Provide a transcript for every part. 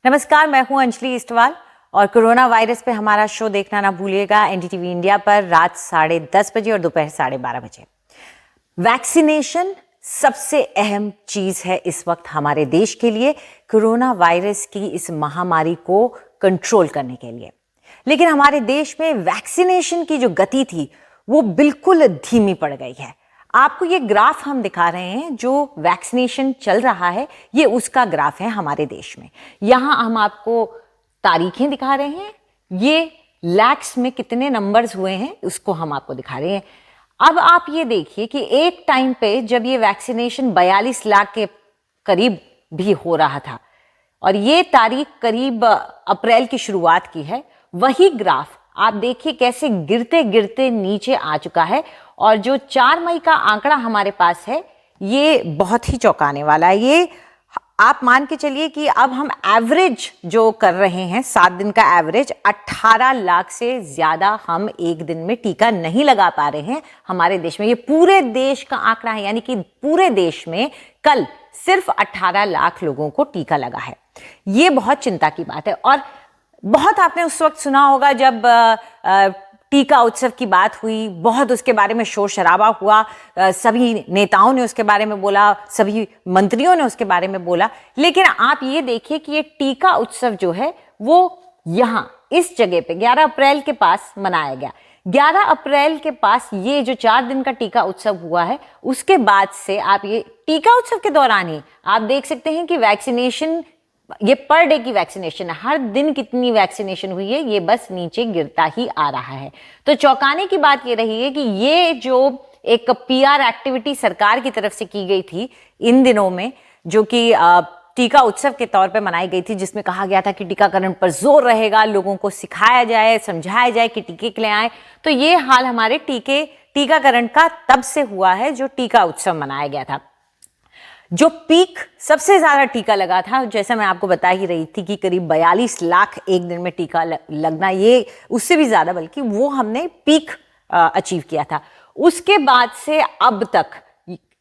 नमस्कार, मैं हूं अंजलि इस्टवाल और कोरोना वायरस पे हमारा शो देखना ना भूलिएगा एनडीटीवी इंडिया पर रात 10:30 बजे और दोपहर 12:30 बजे। वैक्सीनेशन सबसे अहम चीज है इस वक्त हमारे देश के लिए, कोरोना वायरस की इस महामारी को कंट्रोल करने के लिए। लेकिन हमारे देश में वैक्सीनेशन की जो गति थी वो बिल्कुल धीमी पड़ गई है। आपको ये ग्राफ हम दिखा रहे हैं, जो वैक्सीनेशन चल रहा है ये उसका ग्राफ है हमारे देश में। यहां हम आपको तारीखें दिखा रहे हैं, ये लैक्स में कितने नंबर्स हुए हैं उसको हम आपको दिखा रहे हैं। अब आप ये देखिए कि एक टाइम पे जब ये वैक्सीनेशन 42 लाख के करीब भी हो रहा था और ये तारीख करीब अप्रैल की शुरुआत की है, वही ग्राफ आप देखिए कैसे गिरते गिरते नीचे आ चुका है। और जो 4 मई का आंकड़ा हमारे पास है ये बहुत ही चौंकाने वाला है। ये आप मान के चलिए कि अब हम एवरेज जो कर रहे हैं 7 दिन का एवरेज, 18 लाख से ज्यादा हम एक दिन में टीका नहीं लगा पा रहे हैं हमारे देश में। ये पूरे देश का आंकड़ा है, यानी कि पूरे देश में कल सिर्फ 18 लाख लोगों को टीका लगा है। ये बहुत चिंता की बात है। और बहुत आपने उस वक्त सुना होगा जब टीका उत्सव की बात हुई, बहुत उसके बारे में शोर शराबा हुआ, सभी नेताओं ने उसके बारे में बोला, सभी मंत्रियों ने उसके बारे में बोला। लेकिन आप ये देखिए कि ये टीका उत्सव जो है वो यहाँ इस जगह पे 11 अप्रैल के पास मनाया गया। 11 अप्रैल के पास ये जो 4 दिन का टीका उत्सव हुआ है, उसके बाद से आप ये टीका उत्सव के दौरान ही आप देख सकते हैं कि वैक्सीनेशन, ये पर डे की वैक्सीनेशन है, हर दिन कितनी वैक्सीनेशन हुई है ये बस नीचे गिरता ही आ रहा है। तो चौंकाने की बात ये रही है कि ये जो एक पीआर एक्टिविटी सरकार की तरफ से की गई थी इन दिनों में, जो कि टीका उत्सव के तौर पे मनाई गई थी, जिसमें कहा गया था कि टीकाकरण पर जोर रहेगा, लोगों को सिखाया जाए, समझाया जाए कि टीके के लिए आए। तो ये हाल हमारे टीकाकरण का तब से हुआ है जो टीका उत्सव मनाया गया था। जो पीक सबसे ज्यादा टीका लगा था, जैसा मैं आपको बता ही रही थी कि करीब 42 लाख एक दिन में टीका लगना, ये उससे भी ज्यादा, बल्कि वो हमने पीक अचीव किया था। उसके बाद से अब तक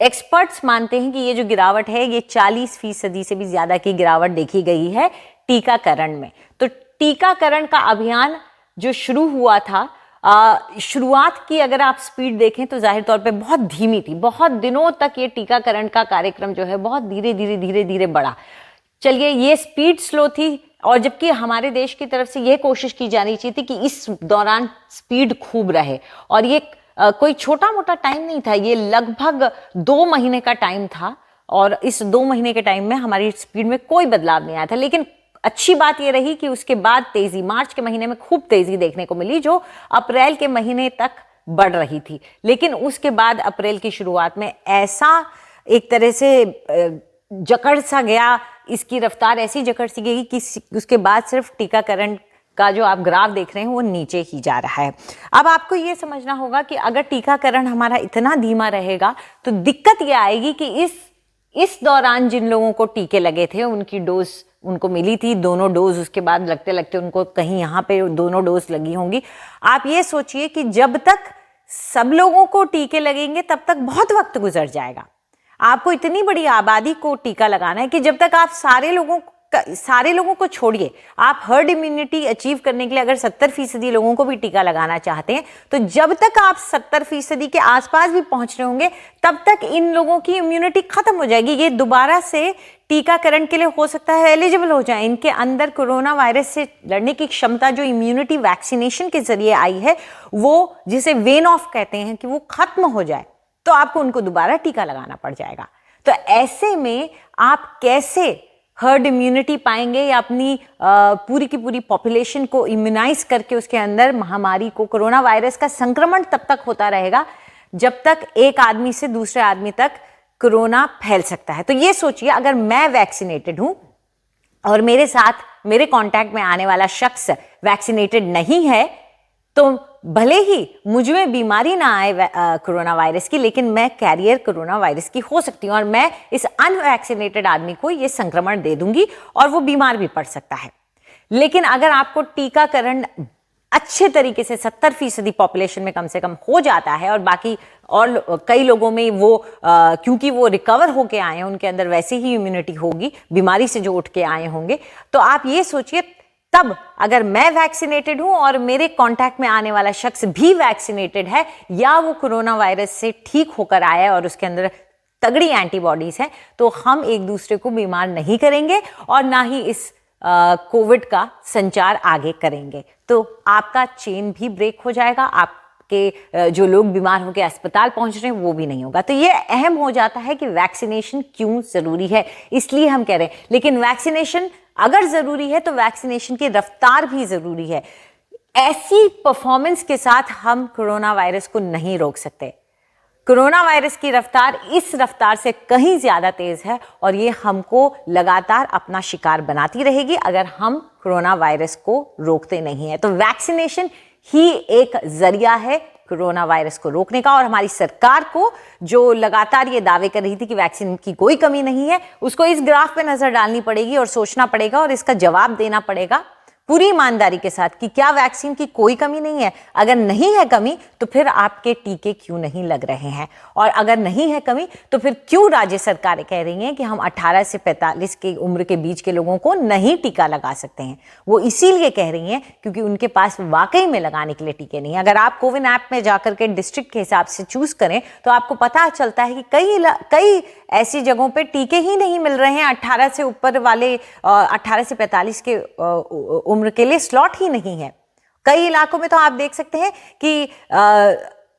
एक्सपर्ट्स मानते हैं कि ये जो गिरावट है ये 40% से भी ज्यादा की गिरावट देखी गई है टीकाकरण में। तो टीकाकरण का अभियान जो शुरू हुआ था, शुरुआत की अगर आप स्पीड देखें तो जाहिर तौर पे बहुत धीमी थी। बहुत दिनों तक ये टीकाकरण का कार्यक्रम जो है बहुत धीरे धीरे बढ़ा। चलिए, ये स्पीड स्लो थी, और जबकि हमारे देश की तरफ से ये कोशिश की जानी चाहिए थी कि इस दौरान स्पीड खूब रहे। और ये कोई छोटा मोटा टाइम नहीं था, ये लगभग 2 महीने का टाइम था और इस 2 महीने के टाइम में हमारी स्पीड में कोई बदलाव नहीं आया था। लेकिन अच्छी बात यह रही कि उसके बाद तेजी, मार्च के महीने में खूब तेजी देखने को मिली, जो अप्रैल के महीने तक बढ़ रही थी। लेकिन उसके बाद अप्रैल की शुरुआत में ऐसा एक तरह से जकड़ सा गया, इसकी रफ्तार ऐसी जकड़ सी गई कि उसके बाद सिर्फ टीकाकरण का जो आप ग्राफ देख रहे हैं वो नीचे ही जा रहा है। अब आपको ये समझना होगा कि अगर टीकाकरण हमारा इतना धीमा रहेगा तो दिक्कत ये आएगी कि इस दौरान जिन लोगों को टीके लगे थे उनकी डोज उनको मिली थी, दोनों डोज उसके बाद लगते लगते उनको कहीं यहाँ पे दोनों डोज लगी होंगी। आप ये सोचिए कि जब तक सब लोगों को टीके लगेंगे तब तक बहुत वक्त गुजर जाएगा। आपको इतनी बड़ी आबादी को टीका लगाना है कि जब तक आप सारे लोगों को छोड़िए, आप हर्ड इम्यूनिटी अचीव करने के लिए अगर 70% लोगों को भी टीका लगाना चाहते हैं, तो जब तक आप 70% के आसपास भी पहुंच रहे होंगे तब तक इन लोगों की इम्यूनिटी खत्म हो जाएगी। ये दोबारा से टीकाकरण के लिए हो सकता है एलिजिबल हो जाए। इनके अंदर कोरोना वायरस से लड़ने की क्षमता जो इम्यूनिटी वैक्सीनेशन के जरिए आई है, वो जिसे वेन ऑफ कहते हैं, कि वो खत्म हो जाए तो आपको उनको दोबारा टीका लगाना पड़ जाएगा। तो ऐसे में आप कैसे हर्ड इम्यूनिटी पाएंगे या अपनी पूरी की पूरी पॉपुलेशन को इम्यूनाइज करके उसके अंदर महामारी को, कोरोना वायरस का संक्रमण तब तक होता रहेगा जब तक एक आदमी से दूसरे आदमी तक कोरोना फैल सकता है। तो ये सोचिए, अगर मैं वैक्सीनेटेड हूं और मेरे साथ मेरे कांटेक्ट में आने वाला शख्स वैक्सीनेटेड नहीं है, तो भले ही मुझ में बीमारी ना आए कोरोना वायरस की, लेकिन मैं कैरियर कोरोना वायरस की हो सकती हूँ और मैं इस अनवैक्सीनेटेड आदमी को ये संक्रमण दे दूंगी और वो बीमार भी पड़ सकता है। लेकिन अगर आपको टीकाकरण अच्छे तरीके से 70% पॉपुलेशन में कम से कम हो जाता है और बाकी और कई लोगों में वो क्योंकि वो रिकवर होके आए हैं, उनके अंदर वैसे ही इम्यूनिटी होगी बीमारी से जो उठ के आए होंगे, तो आप ये सोचिए तब अगर मैं वैक्सीनेटेड हूं और मेरे कांटेक्ट में आने वाला शख्स भी वैक्सीनेटेड है या वो कोरोना वायरस से ठीक होकर आया है और उसके अंदर तगड़ी एंटीबॉडीज हैं, तो हम एक दूसरे को बीमार नहीं करेंगे और ना ही इस कोविड का संचार आगे करेंगे। तो आपका चेन भी ब्रेक हो जाएगा, आपके जो लोग बीमार होकर अस्पताल पहुंच रहे हैं वो भी नहीं होगा। तो ये अहम हो जाता है कि वैक्सीनेशन क्यों जरूरी है, इसलिए हम कह रहे हैं। लेकिन वैक्सीनेशन अगर जरूरी है तो वैक्सीनेशन की रफ्तार भी जरूरी है। ऐसी परफॉर्मेंस के साथ हम कोरोना वायरस को नहीं रोक सकते। कोरोना वायरस की रफ्तार इस रफ्तार से कहीं ज्यादा तेज है और ये हमको लगातार अपना शिकार बनाती रहेगी अगर हम कोरोना वायरस को रोकते नहीं है। तो वैक्सीनेशन ही एक जरिया है कोरोना वायरस को रोकने का। और हमारी सरकार को जो लगातार ये दावे कर रही थी कि वैक्सीन की कोई कमी नहीं है, उसको इस ग्राफ पे नजर डालनी पड़ेगी और सोचना पड़ेगा और इसका जवाब देना पड़ेगा पूरी ईमानदारी के साथ कि क्या वैक्सीन की कोई कमी नहीं है। अगर नहीं है कमी तो फिर आपके टीके क्यों नहीं लग रहे हैं, और अगर नहीं है कमी तो फिर क्यों राज्य सरकारें कह रही हैं कि हम 18 से 45 की उम्र के बीच के लोगों को नहीं टीका लगा सकते हैं। वो इसीलिए कह रही हैं क्योंकि उनके पास वाकई में लगाने के लिए टीके नहीं। अगर आप कोविन ऐप में जाकर के डिस्ट्रिक्ट के हिसाब से चूज करें तो आपको पता चलता है कि कई ऐसी जगहों पे टीके ही नहीं मिल रहे हैं। 18 से ऊपर वाले 18 से 45 के उम्र के लिए स्लॉट ही नहीं है। कई इलाकों में तो आप देख सकते हैं कि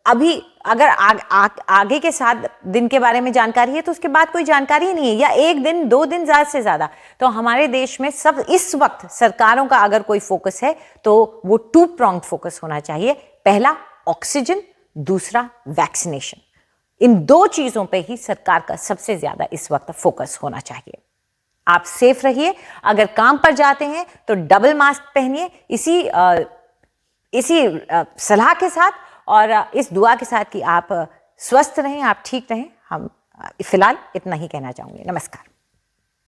अभी अगर आगे के 7 दिन के बारे में जानकारी है तो उसके बाद कोई जानकारी ही नहीं है, या 1 दिन 2 दिन ज्यादा से ज्यादा। तो हमारे देश में सब इस वक्त सरकारों का अगर कोई फोकस है तो वो 2 pronged फोकस होना चाहिए। पहला ऑक्सीजन, दूसरा वैक्सीनेशन। इन 2 चीजों पे ही सरकार का सबसे ज्यादा इस वक्त फोकस होना चाहिए। आप सेफ रहिए, अगर काम पर जाते हैं तो डबल मास्क पहनिए, इसी सलाह के साथ और इस दुआ के साथ कि आप स्वस्थ रहें, आप ठीक रहें। हम फिलहाल इतना ही कहना चाहूंगी। नमस्कार।